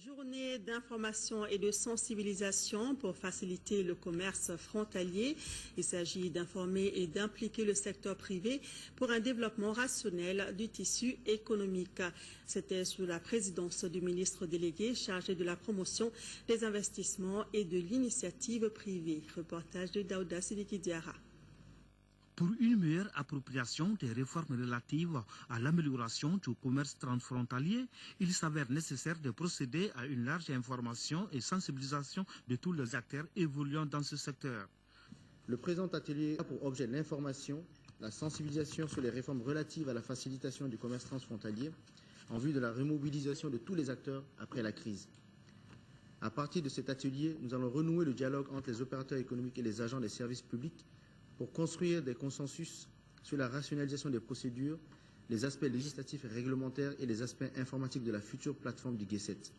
Journée d'information et de sensibilisation pour faciliter le commerce frontalier. Il s'agit d'informer et d'impliquer le secteur privé pour un développement rationnel du tissu économique. C'était sous la présidence du ministre délégué chargé de la promotion des investissements et de l'initiative privée. Reportage de Daouda Sidiki Diara. Pour une meilleure appropriation des réformes relatives à l'amélioration du commerce transfrontalier, il s'avère nécessaire de procéder à une large information et sensibilisation de tous les acteurs évoluant dans ce secteur. Le présent atelier a pour objet l'information, la sensibilisation sur les réformes relatives à la facilitation du commerce transfrontalier en vue de la remobilisation de tous les acteurs après la crise. À partir de cet atelier, nous allons renouer le dialogue entre les opérateurs économiques et les agents des services publics pour construire des consensus sur la rationalisation des procédures, les aspects législatifs et réglementaires et les aspects informatiques de la future plateforme du G7.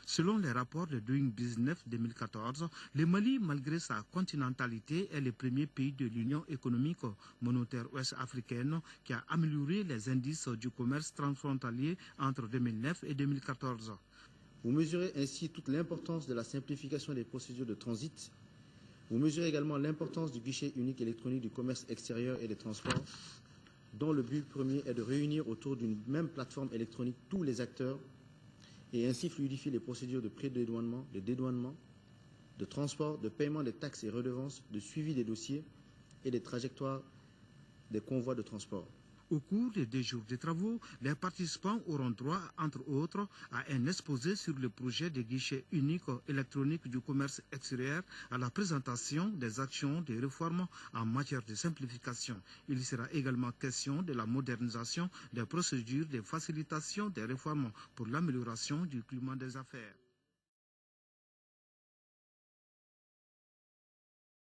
Selon les rapports de Doing Business 2014, le Mali, malgré sa continentalité, est le premier pays de l'Union économique monétaire ouest-africaine qui a amélioré les indices du commerce transfrontalier entre 2009 et 2014. Vous mesurez ainsi toute l'importance de la simplification des procédures de transit. Vous mesurez également l'importance du guichet unique électronique du commerce extérieur et des transports, dont le but premier est de réunir autour d'une même plateforme électronique tous les acteurs et ainsi fluidifier les procédures de pré-dédouanement, de dédouanement, de transport, de paiement des taxes et redevances, de suivi des dossiers et des trajectoires des convois de transport. Au cours des 2 jours de travaux, les participants auront droit, entre autres, à un exposé sur le projet de guichet unique électronique du commerce extérieur, à la présentation des actions de réforme en matière de simplification. Il sera également question de la modernisation des procédures de facilitation des réformes pour l'amélioration du climat des affaires.